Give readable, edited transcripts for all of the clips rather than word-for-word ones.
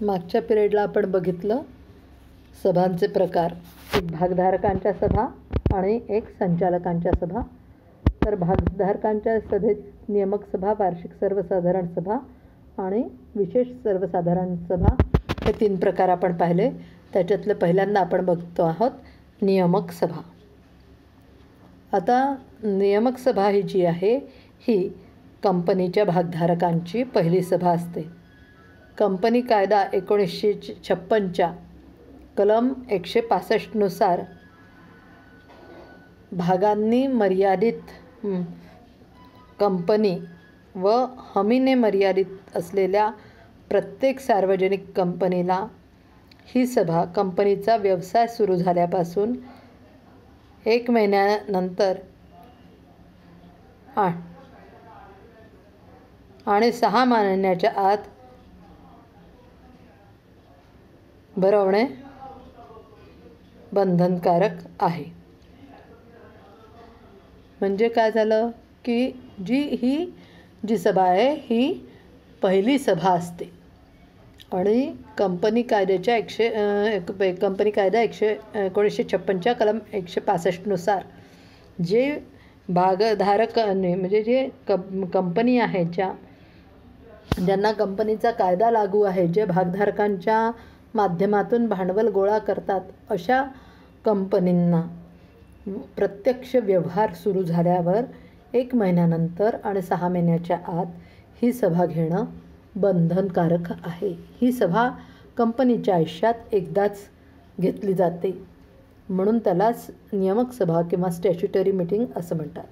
मागच्या पिरियडला आपण बघितलं सभांचे प्रकार, एक भागधारकांच्या सभा आणि एक संचालकांच्या सभा. तर भागधारकांच्या सभेत नियामक सभा, वार्षिक सर्वसाधारण सभा आणि विशेष सर्वसाधारण सभा हे 3 प्रकार आपण पाहिले. त्याच्यातलं पहिल्यांदा आपण बघतो आहोत नियामक सभा. आता नियामक सभा ही जी आहे ही कंपनीच्या भागधारकांची पहिली सभा असते. कंपनी कायदा 1956च्या कलम 165 नुसार भागांनी मर्यादित कंपनी व हमीने मर्यादित असलेल्या प्रत्येक सार्वजनिक कंपनीला ही सभा कंपनीचा व्यवसाय सुरू झाल्यापासून 1 महिन्यानंतर आणि 6 महिन्याच्या आत भरवणे बंधनकारक आहे. म्हणजे काय झालं की जी सभा आहे ही पहिली सभा असते आणि कंपनी कायद्याच्या 1956च्या कलम 165 नुसार जे भागधारकांनी म्हणजे जे कंपनी आहे ज्यांना कंपनीचा कायदा लागू आहे, जे भागधारकांच्या माध्यमातून भांडवल गोळा करतात, अशा कंपनींना प्रत्यक्ष व्यवहार सुरू झाल्यावर 1 महिन्यानंतर आणि 6 महिन्याच्या आत ही सभा घेणं बंधनकारक आहे. ही सभा कंपनीच्या आयुष्यात एकदाच घेतली जाते, म्हणून त्यालाच नियामक सभा किंवा स्टॅच्युटरी मीटिंग असं म्हणतात.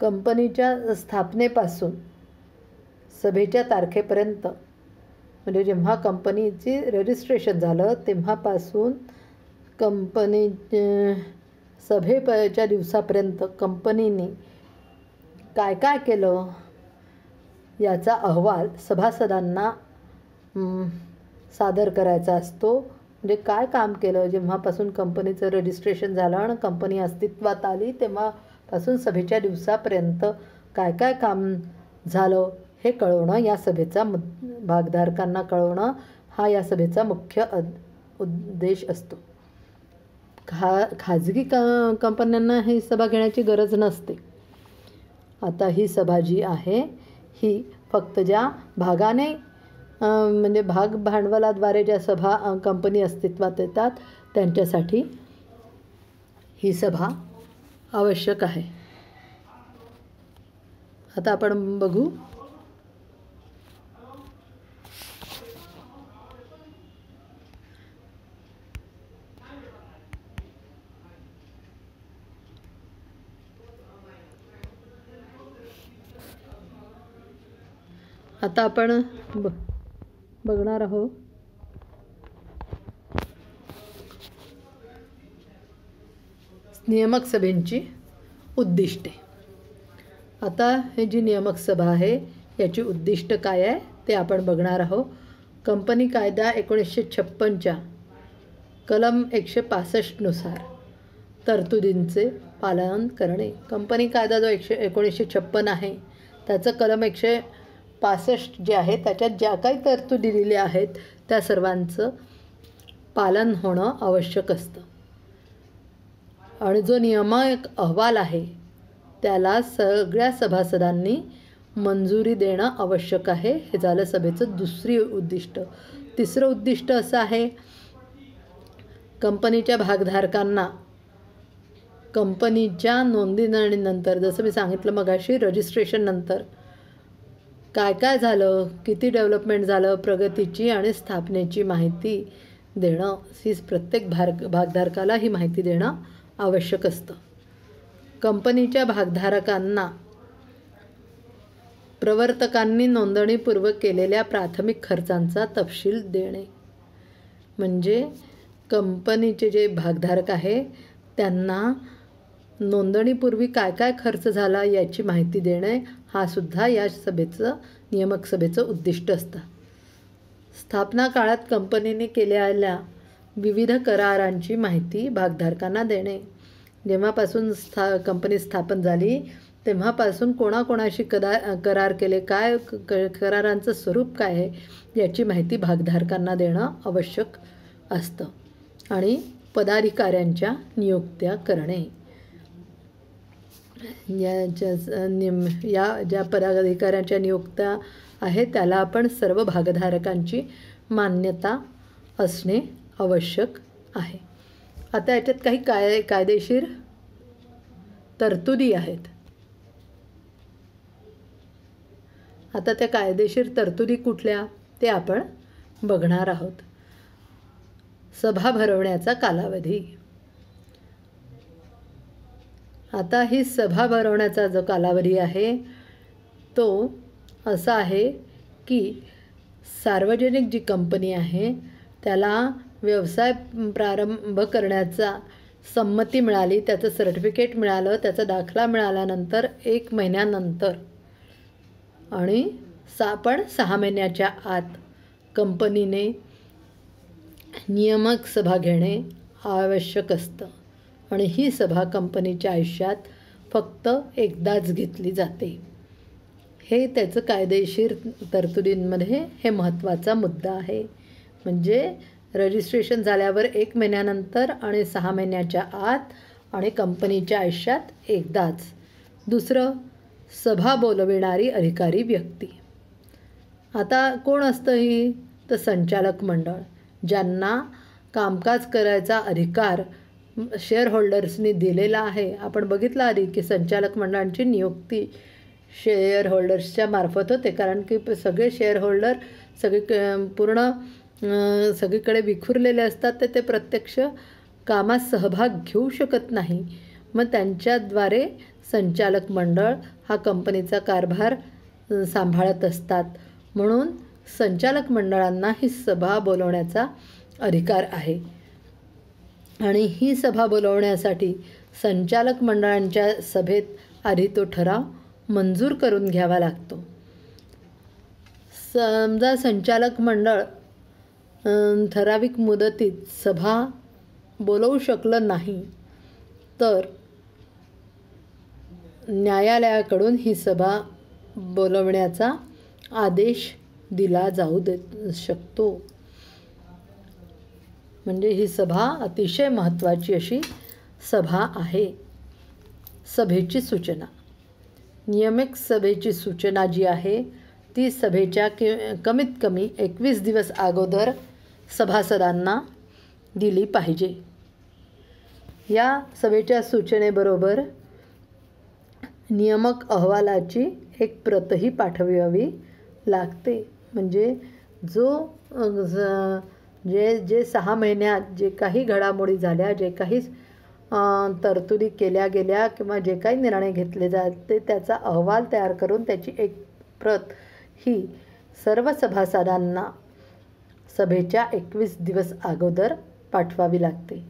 कंपनीच्या स्थापनेपासून सभेच्या तारखेपर्यंत, म्हणजे जेव्हा कंपनीची रजिस्ट्रेशन झालं तेव्हापासून कंपनी सभेच्या दिवसापर्यंत कंपनीने काय काय केलं याचा अहवाल सभासदांना सादर करायचा असतो. म्हणजे काय काम केलं, जेव्हापासून कंपनीचं रजिस्ट्रेशन झालं आणि कंपनी अस्तित्वात आली तेव्हापासून सभेच्या दिवसापर्यंत काय काय काम झालं हे कळवणं या सभेचा भागधारकांना कळवणं हा या सभेचा मुख्य उद्देश असतो. खाजगी कंपन्यांना ही सभा घेण्याची गरज नसते. आता ही सभा जी आहे ही फक्त ज्या भागाने म्हणजे भाग भांडवलाद्वारे ज्या सभा कंपनी अस्तित्वात येतात त्यांच्यासाठी ही सभा आवश्यक आहे. आता आपण बघू आता आपण बघणार आहोत नियामक सभेची उद्दिष्टे. आता हे जी नियामक सभा आहे याची उद्दिष्ट काय आहे ते आपण बघणार आहोत. कंपनी कायदा 1956च्या कलम 165 नुसार तरतुदींचे पालन करणे. कंपनी कायदा जो 1956 आहे त्याचं कलम 165 जे आहे त्याच्यात ज्या काही तरतुदी दिलेल्या आहेत त्या सर्वांचं पालन होणं आवश्यक असतं. आणि जो नियामक अहवाल आहे त्याला सगळ्या सभासदांनी मंजुरी देणं आवश्यक आहे. हे झालं सभेचं दुसरी उद्दिष्ट. तिसरं उद्दिष्ट असं आहे कंपनीच्या भागधारकांना कंपनीच्या नोंदणीनंतर, जसं मी सांगितलं मगाशी, रजिस्ट्रेशननंतर काय काय झालं, किती डेव्हलपमेंट झालं, प्रगतीची आणि स्थापनेची माहिती देणं, ही प्रत्येक भागधारकाला ही माहिती देणं आवश्यक असतं. कंपनीच्या भागधारकांना प्रवर्तकांनी नोंदणीपूर्वक केलेल्या प्राथमिक खर्चांचा तपशील देणे. म्हणजे कंपनीचे जे भागधारक आहे त्यांना नोंदणीपूर्वी काय काय खर्च झाला याची माहिती देणे हा सुद्धा या सभेचं नियामक सभेचं उद्दिष्ट असतं. स्थापना काळात कंपनीने केलेल्या विविध करारांची माहिती भागधारकांना देणे. जेव्हापासून कंपनी स्थापन झाली तेव्हापासून कोणाकोणाशी करार केले, काय करारांचं स्वरूप काय आहे याची माहिती भागधारकांना देणं आवश्यक असतं. आणि पदाधिकाऱ्यांच्या नियुक्त्या करणे. या ज्या पदाधिकाऱ्यांच्या नियुक्त्या आहेत त्याला आपण सर्व भागधारकांची मान्यता असणे आवश्यक आहे. आता याच्यात काही कायदेशीर तरतुदी आहेत. आता त्या कायदेशीर तरतुदी कुठल्या ते आपण बघणार आहोत. सभा भरवण्याचा कालावधी. आता ही सभा भरवण्याचा जो कालावधी आहे तो असा आहे की सार्वजनिक जी कंपनी आहे त्याला व्यवसाय प्रारंभ करण्याचा संमती मिळाली, त्याचं सर्टिफिकेट मिळालं, त्याचा दाखला मिळाल्यानंतर 1 महिन्यानंतर आणि पण 6 महिन्याच्या आत कंपनीने नियामक सभा घेणे आवश्यक असतं. आणि ही सभा कंपनीच्या आयुष्यात फक्त एकदाच घेतली जाते. हे त्याचं कायदेशीर तरतुदींमध्ये हे महत्त्वाचा मुद्दा आहे. म्हणजे रजिस्ट्रेशन झाल्यावर 1 महिन्यानंतर आणि 6 महिन्याच्या आत आणि कंपनीच्या आयुष्यात एकदाच. दुसरं, सभा बोलविणारी अधिकारी व्यक्ती. आता कोण असतं ही? तर संचालक मंडळ, ज्यांना कामकाज करायचा अधिकार शेअर होल्डर्सनी दिलेला आहे. आपण बघितलं आधी की संचालक मंडळांची नियुक्ती शेअर होल्डर्सच्या मार्फत होते, कारण की सगळे शेअर होल्डर पूर्ण सगळीकडे विखुरलेले असतात, तर ते प्रत्यक्ष कामात सहभाग घेऊ शकत नाही. मग त्यांच्याद्वारे संचालक मंडळ हा कंपनीचा कारभार सांभाळत असतात. म्हणून संचालक मंडळांना ही सभा बोलवण्याचा अधिकार आहे. आणि ही सभा बोलवण्यासाठी संचालक मंडळांच्या सभेत आधी तो ठराव मंजूर करून घ्यावा लागतो. समजा संचालक मंडळ ठराविक मुदतीत सभा बोलवू शकलं नाही तर न्यायालयाकडून ही सभा बोलवण्याचा आदेश दिला जाऊ शकतो. म्हणजे ही सभा अतिशय महत्त्वाची अशी सभा आहे. सभेची सूचना. नियामक सभेची सूचना जी आहे ती सभेच्या कमीत कमी 21 दिवस अगोदर सभासदांना दिली पाहिजे. या सभेच्या सूचनेबरोबर नियामक अहवालाची एक प्रतही पाठवावी लागते. म्हणजे जे 6 महिन्यात जे काही घडामोडी झाल्या, जे काही तरतुदी केल्या गेल्या किंवा जे काही निर्णय घेतले जाते त्याचा अहवाल तयार करून त्याची एक प्रत ही सर्व सभासदांना सभेच्या 21 दिवस अगोदर पाठवावी लागते.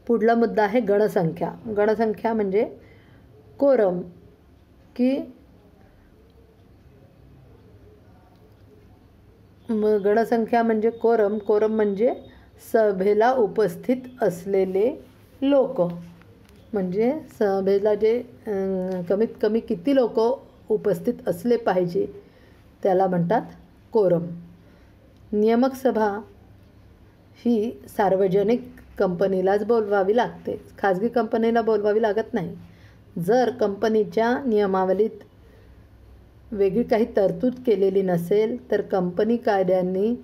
पुढला मुद्दा आहे गणसंख्या. गणसंख्या म्हणजे कोरम की गणसंख्या म्हणजे कोरम. कोरम म्हणजे सभेला उपस्थित असलेले लोक. म्हणजे सभेला जे कमीत कमी किती लोक उपस्थित असले पाहिजे त्याला म्हणतात कोरम. नियामक सभा ही सार्वजनिक कंपनीलाच बोलवावी लागते, खाजगी कंपनीला बोलवावी लागत नाही. जर कंपनीच्या नियमावलीत वेगळी काही तरतूद केलेली नसेल तर कंपनी कायद्यांनी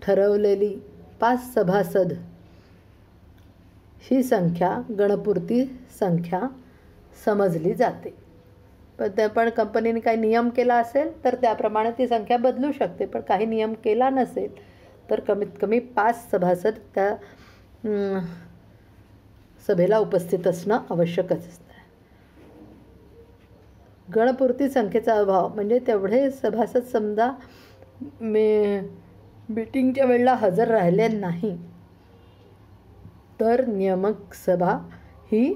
ठरवलेली 5 सभासद ही संख्या गणपूर्ती संख्या समजली जाते. पण कंपनीने काही नियम केला असेल तर त्याप्रमाणे ती संख्या बदलू शकते. पण काही नियम केला नसेल तर कमीत कमी 5 सभासद त्या सभेला उपस्थित असणं आवश्यकच असतं. गणपूर्ती संख्येचा अभाव म्हणजे तेवढे सभासद समजा मीटिंगच्या वेळेला हजर राहिले नाही तर नियामक सभा ही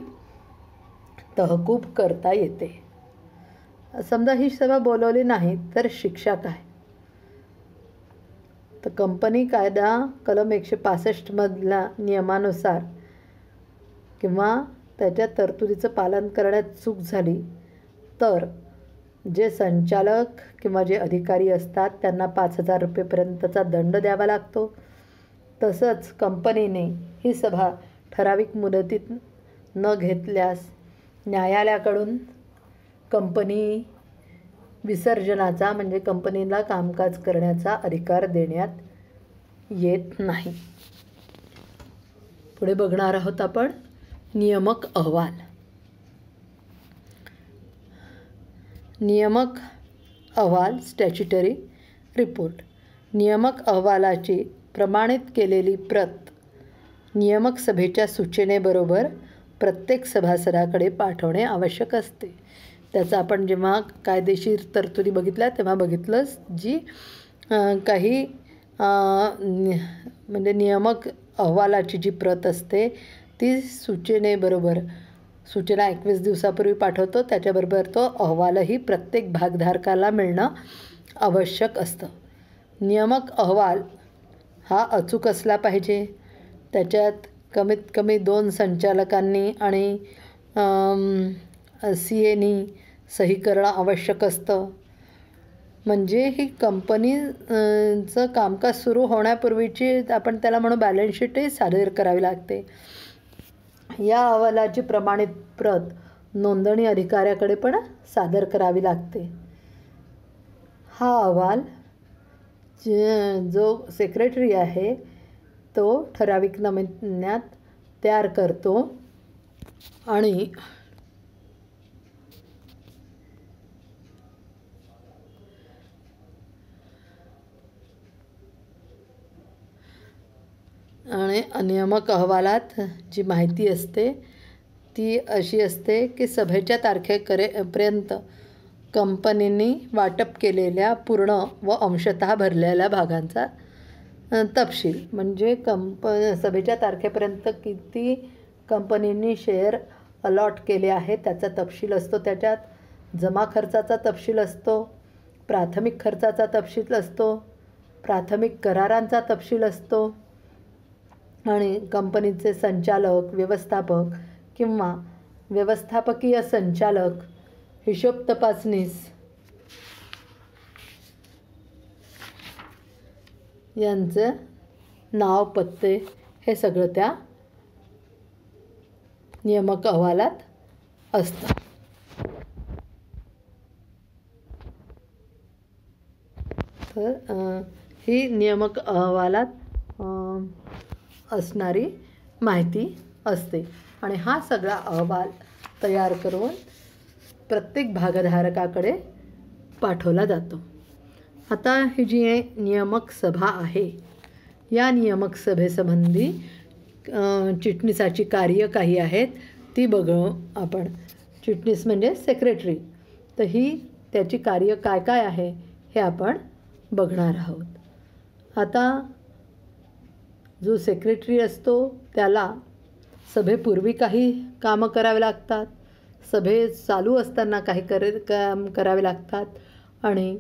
तहकूब करता येते. समजा ही सभा बोलवली नाही तर शिक्षा काय? तर कंपनी कायदा कलम 165 मधल्या नियमानुसार किंवा त्याच्या तरतुदीचं पालन करण्यात चूक झाली तर जे संचालक किंवा जे अधिकारी असतात त्यांना 5,000 रुपयेपर्यंतचा दंड द्यावा लागतो. तसंच कंपनीने ही सभा ठराविक मुदतीत न घेतल्यास न्यायालयाकडून कंपनी विसर्जनाचा म्हणजे कंपनीला कामकाज करण्याचा अधिकार देण्यात येत नाही. पुढे बघणार आहोत आपण नियामक अहवाल. नियामक अहवाल स्टॅच्युटरी रिपोर्ट. नियामक अहवालाची प्रमाणित केलेली प्रत नियामक सभेच्या सूचनेबरोबर प्रत्येक सभासदाकडे पाठवणे आवश्यक असते. त्याचं आपण जेव्हा कायदेशीर तरतुदी बघितल्या तेव्हा बघितलंच. जी काही म्हणजे नियामक अहवालाची जी प्रत असते ती सूचनेबरोबर, सूचना 21 दिवसापूर्वी पाठवतो, त्याच्याबरोबर तो अहवालही प्रत्येक भागधारकाला मिळणं आवश्यक असतं. नियामक अहवाल हा अचूक असला पाहिजे. त्याच्यात कमीत कमी 2 संचालकांनी आणि CAनी सही करणं आवश्यक असतं. म्हणजे ही कंपनीचं कामकाज सुरू होण्यापूर्वीची आपण त्याला म्हणू बॅलन्स शीटही सादर करावी लागते. या अहवालाची प्रमाणित प्रत नोंदणी अधिकाऱ्याकडे पण सादर करावी लागते. हा अहवाल जो सेक्रेटरी आहे तो ठराविक नमुन्यात तयार करतो आणि नियामक अहवालात जी माहिती असते ती अशी असते की सभेच्या तारखेपर्यंत कंपनीने वाटप केलेल्या पूर्ण व अंशतः भरलेल्या भागांचा तपशील, म्हणजे सभेच्या तारखेपर्यंत किती कंपनीने शेअर अलॉट केले आहे त्याचा तपशील असतो. त्याच्यात जमा खर्चाचा तपशील असतो, प्राथमिक खर्चाचा तपशील असतो, प्राथमिक करारांचा तपशील असतो आणि कंपनीचे संचालक, व्यवस्थापक किंवा व्यवस्थापकीय संचालक, हिशोब तपासनीस यांचं नाव, पत्ते हे सगळं त्या नियामक अहवालात असतं. तर ही नियामक अहवालात असणारी माहिती असते आणि हा सगळा अहवाल तयार करून प्रत्येक भागधारकाकडे पाठवला जातो. आता ही जी नियामक सभा आहे या नियामक सभेसंबंधी चिटणीसाची कार्य काही आहेत ती बघू आपण. चिटणीस म्हणजे सेक्रेटरी, तर ही त्याची कार्य काय काय आहे हे आपण बघणार आहोत. आता जो सेक्रेटरी असतो त्याला सभेपूर्वी काही कामं करावे लागतात, सभे चालू असताना काही काम करावे लागतात आणि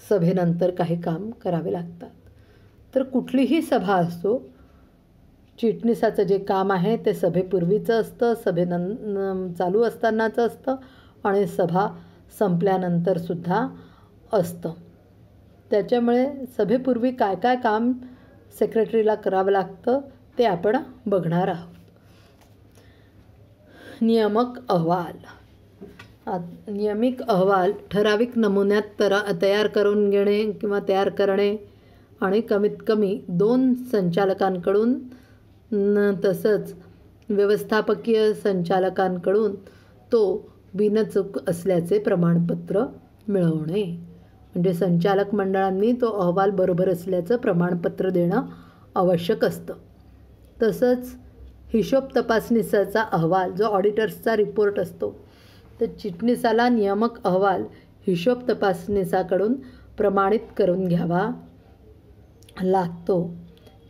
सभेनंतर काही काम करावे लागतात. तर कुठलीही सभा असो, चिटणीसाचं जे काम आहे ते सभेपूर्वीचं असतं, चालू असतानाचं असतं आणि सभा संपल्यानंतरसुद्धा असतं. त्याच्यामुळे सभेपूर्वी काय काय काम सेक्रेटरीला करावं लागतं ते आपण बघणार आहोत. नियामक अहवाल. नियमित अहवाल ठराविक नमुन्यात तयार करून घेणे किंवा तयार करणे आणि कमीत कमी 2 संचालकांकडून तसंच व्यवस्थापकीय संचालकांकडून तो बिनचूक असल्याचे प्रमाणपत्र मिळवणे. म्हणजे संचालक मंडळांनी तो अहवाल बरोबर असल्याचं प्रमाणपत्र देणं आवश्यक असतं. तसंच हिशोब तपासणीचा अहवाल जो ऑडिटर्सचा रिपोर्ट असतो, तर चिटणीसाला नियामक अहवाल हिशोब तपासणीसाकडून प्रमाणित करून घ्यावा लागतो.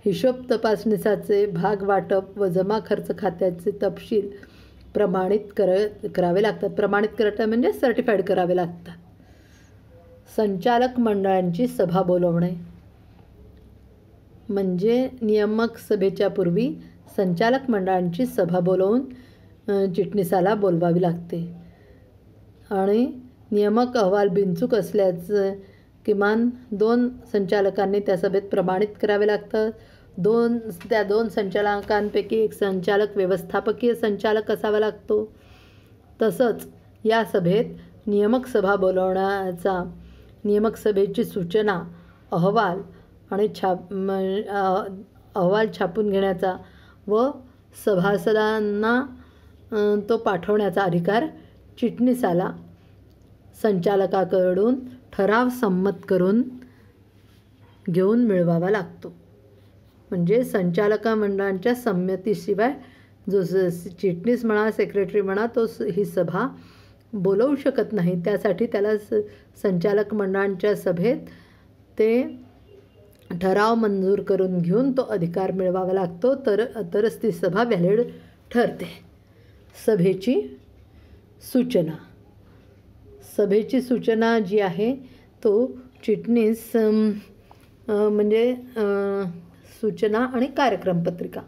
हिशोब तपासणीसाचे भाग वाटप व जमा खर्च खात्याचे तपशील प्रमाणित करावे लागतात. प्रमाणित करता म्हणजे सर्टिफाईड करावे लागतात. संचालक मंडळांची सभा बोलवणे म्हणजे नियामक सभेच्या पूर्वी संचालक मंडळांची सभा बोलवून चिटणीसाला बोलवावी लागते. आणि नियामक अहवाल बिनचूक असल्याचं किमान 2 संचालकांनी त्या सभेत प्रमाणित करावे लागतं. त्या दोन संचालकांपैकी एक संचालक व्यवस्थापकीय संचालक असावा लागतो. तसंच या सभेत नियामक सभा बोलवण्याचा, नियामक सभेची सूचना, अहवाल आणि अहवाल छापून घेण्याचा व सभासदांना तो पाठवण्याचा अधिकार चिटणीसाला संचालकाकडून ठराव संमत करून घेऊन मिळवावा लागतो. म्हणजे संचालक मंडळांच्या संमतीशिवाय जो चिटणीस म्हणा, सेक्रेटरी म्हणा, तो ही सभा बोलवू शकत नाही. त्यासाठी त्याला संचालक मंडळांच्या सभेत ते ठराव मंजूर करून घेऊन तो अधिकार मिळवावा लागतो. तरच ती सभा व्हॅलिड ठरते. सभेची सूचना. सभेची सूचना जी आहे तो चिटणीस म्हणजे सूचना आणि कार्यक्रम पत्रिका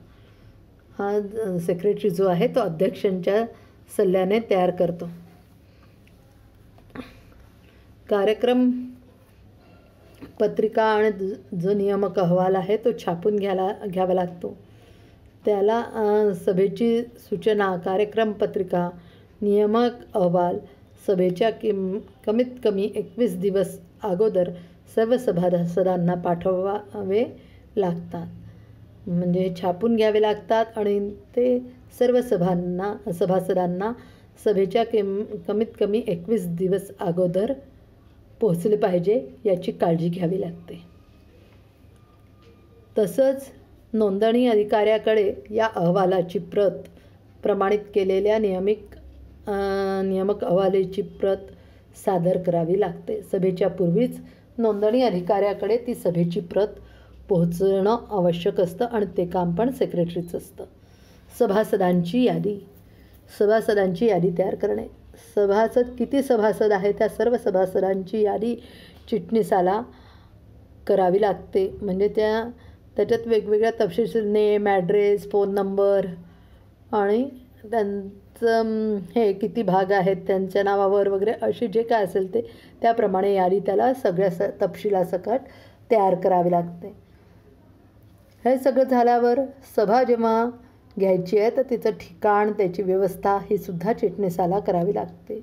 हा सेक्रेटरी जो आहे तो अध्यक्षांच्या सल्ल्याने तयार करतो. कार्यक्रम पत्रिका आणि जो नियामक अहवाल आहे तो छापून घ्यावा लागतो. त्याला सभेची सूचना, कार्यक्रम पत्रिका, नियामक अहवाल सभेच्या कमीत कमी 21 दिवस अगोदर सर्व सभासदांना पाठवावे लागतात. म्हणजे छापून घ्यावे लागतात आणि ते सर्व सभासदांना सभेच्या कमीत कमी 21 दिवस अगोदर पोहोचले पाहिजे याची काळजी घ्यावी लागते. तसंच नोंदणी अधिकाऱ्याकडे या अहवालाची प्रत, प्रमाणित केलेल्या नियामक अहवालाची प्रत सादर करावी लागते. सभेच्या पूर्वीच नोंदणी अधिकाऱ्याकडे ती सभेची प्रत पोहोचणं आवश्यक असतं आणि ते काम पण सेक्रेटरीचं असतं. सभासदांची यादी तयार करणे. किती सभासद आहेत त्या सर्व सभासदांची यादी चिटणीसाला करावी लागते. म्हणजे त्याच्यात वेगवेगळ्या तपशील, नेम, ॲड्रेस, फोन नंबर आणि त्यांचं हे किती भाग आहेत त्यांच्या नावावर वगैरे असे जे काय असेल ते त्याप्रमाणे यादी त्याला सगळ्या तपशिलासकट तयार करावी लागते. हे सगळं झाल्यावर सभा जेव्हा घ्यायची आहे तर तिचं ठिकाण, त्याची व्यवस्था ही सुद्धा चिटणीसाला करावी लागते.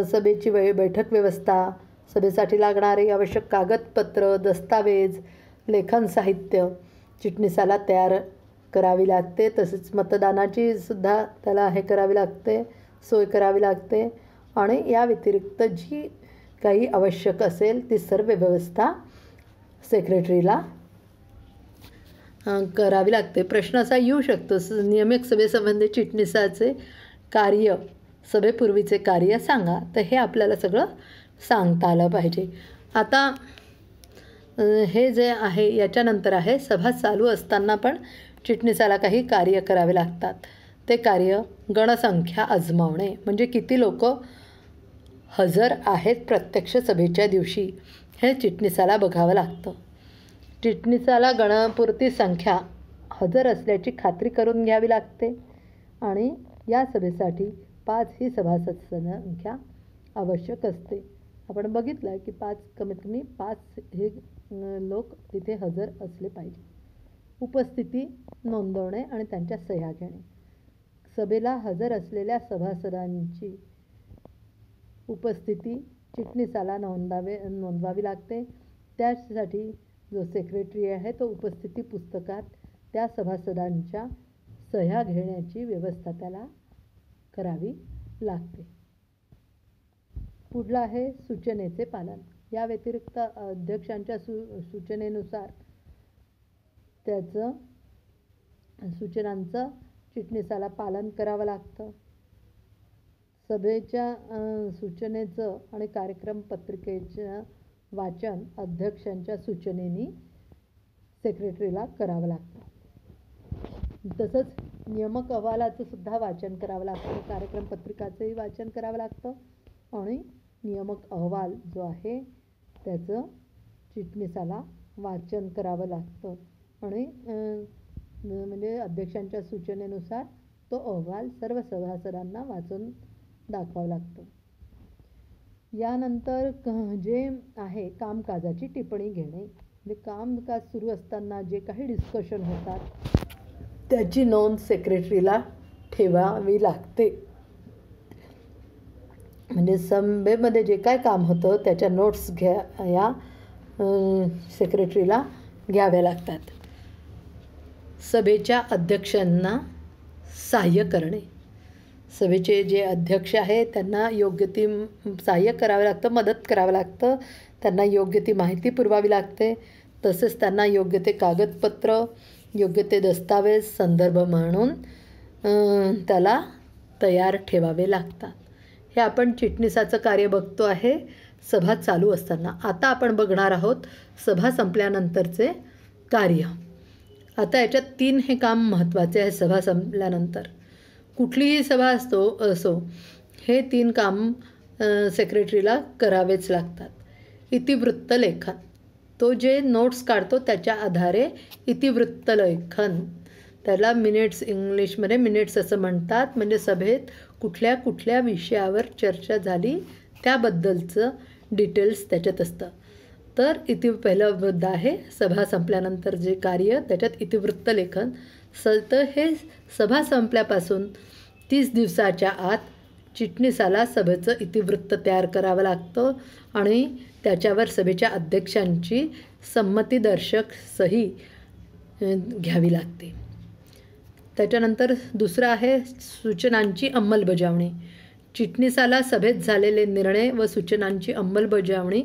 सभेची बैठक व्यवस्था, सभेसाठी लागणारे आवश्यक कागदपत्र, दस्तावेज, लेखन साहित्य चिटणीसाला तयार करावी लागते. तसेच मतदानाची सुद्धा त्याला करावी लागते, सोय करावी लागते. आणि या व्यतिरिक्त जी काही आवश्यक असेल ती सर्व व्यवस्था सेक्रेटरीला करावी लागते. प्रश्न असा येऊ शकतो, नियामक सभेसंबंधी चिटणीसाचे कार्य, सभेपूर्वीचे कार्य सांगा. तर हे आपल्याला सगळं सांगता आलं पाहिजे. आता हे जे आहे याच्यानंतर आहे सभा चालू असताना पण चिटणीसाला काही कार्य करावे लागतात. ते कार्य गणसंख्या आजमावणे, म्हणजे किती लोक हजर आहेत प्रत्यक्ष सभेच्या दिवशी हे चिटणीसाला बघावं लागतं. चिटणीसाला गणपुरती संख्या हजर असल्याची खात्री करून घ्यावी लागते. आणि या सभेसाठी 5 ही सभासद संख्या आवश्यक असते. आपण बघितलं की कमीत कमी 5 हे लोक तिथे हजर असले पाहिजे. उपस्थिती नोंदवणे आणि त्यांच्या सह्या घेणे. सभेला हजर असलेल्या सभासदांची उपस्थिती चिटणीसाला नोंदवावी लागते. त्यासाठी जो सेक्रेटरी आहे तो उपस्थिती पुस्तकात त्या सभासदांच्या सह्या घेण्याची व्यवस्था त्याला करावी लागते. पुढलं आहे सूचनेचे पालन. या व्यतिरिक्त अध्यक्षांच्या सूचनेनुसार सूचनांचं चिटणीसाला पालन करावं लागतं. सभेच्या सूचनेचं आणि कार्यक्रम पत्रिकेचं वाचन अध्यक्षांच्या सूचनेने सेक्रेटरीला करावं लागतं. तसंच नियामक अहवालाचं सुद्धा वाचन करावं लागतं, कार्यक्रम पत्रिकाचंही वाचन करावं लागतं आणि नियामक अहवाल जो आहे त्याचं चिटणीसाला वाचन करावं लागतं. आणि म्हणजे अध्यक्षांच्या सूचनेनुसार तो अहवाल सर्व सभासदांना वाचून दाखवावा लागतो. यानंतर जे आहे कामकाजाची टिप्पणी घेणे. म्हणजे कामकाज सुरू असताना जे काही डिस्कशन होतात त्याची नोंद सेक्रेटरीला ठेवावी लागते. म्हणजे सभेमध्ये जे काय काम होतं त्याच्या नोट्स या सेक्रेटरीला घ्याव्या लागतात. सभेच्या अध्यक्षांना सहाय्य करणे. सभेचे जे अध्यक्ष आहेत त्यांना योग्य ती सहाय्य करावं लागतं, मदत करावं लागतं, त्यांना योग्य ती माहिती पुरवावी लागते. तसेच त्यांना योग्य ते कागदपत्र, योग्य ते दस्तावेज, संदर्भ म्हणून त्याला तयार ठेवावे लागतात. हे आपण चिटणीसाचं कार्य बघतो आहे सभा चालू असताना. आता आपण बघणार आहोत सभा संपल्यानंतरचे कार्य. आता याच्यात 3 हे काम महत्त्वाचे आहे. सभा संपल्यानंतर कुठलीही सभा असो हे 3 काम सेक्रेटरीला करावेच लागतात. इतिवृत्त लेखन. तो जे नोट्स काढतो त्याच्या आधारे इतिवृत्त लेखन, त्याला मिनिट्स, इंग्लिशमध्ये मिनिट्स असं म्हणतात. म्हणजे सभेत कुठल्या कुठल्या विषयावर चर्चा झाली त्याबद्दलचं डिटेल्स त्याच्यात असतं. तर पहिलं मुद्दा आहे सभा संपल्यानंतर जे कार्य, त्याच्यात इतिवृत्त लेखन. तर हे सभा संपल्यापासून 30 दिवसाच्या आत चिटणीसाला सभेचं इतिवृत्त तयार करावं लागतं आणि त्याच्यावर सभेच्या अध्यक्षांची संमतीदर्शक सही घ्यावी लागते. त्याच्यानंतर दुसरं आहे सूचनांची अंमलबजावणी. चिटणीसाला सभेत झालेले निर्णय व सूचनांची अंमलबजावणी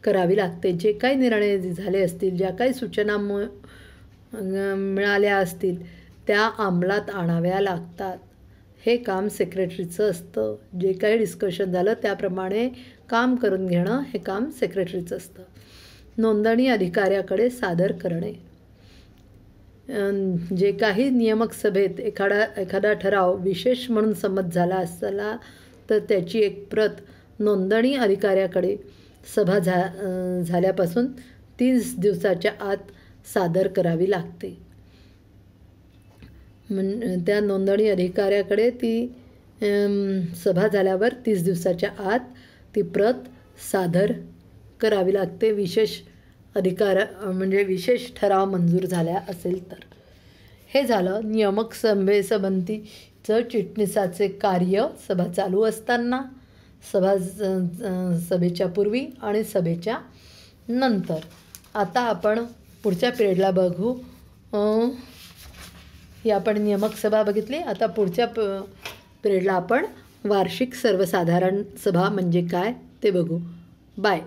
करावी लागते. जे काही निर्णय झाले असतील, ज्या काही सूचना मिळाल्या असतील त्या अंमलात आणाव्या लागतात. हे काम सेक्रेटरीचं असतं. जे काही डिस्कशन झालं त्याप्रमाणे काम करून घेणं हे काम सेक्रेटरीचं असतं. नोंदणी अधिकाऱ्याकडे सादर करणे. जे काही नियामक सभेत एखादा ठराव विशेष म्हणून संमत झाला असला तर त्याची एक प्रत नोंदणी अधिकाऱ्याकडे सभा झाल्यापासून 30 दिवसाच्या आत सादर करावी लागते. त्या नोंदणी अधिकाऱ्याकडे ती सभा झाल्यावर 30 दिवसाच्या आत ती प्रत सादर करावी लागते. विशेष अधिकार म्हणजे विशेष ठराव मंजूर झाल्या असेल तर. हे झालं नियामक सभेसंबंधीचं चिटणीसाचे कार्य सभा चालू असताना, सभेच्या पूर्वी आणि सभेच्या नंतर. आता आपण पुढच्या पिरियडला बघू. ही आपण नियामक सभा बघितली. आता पुढच्या पिरियडला आपण वार्षिक सर्वसाधारण सभा म्हणजे काय ते बघू. बाय.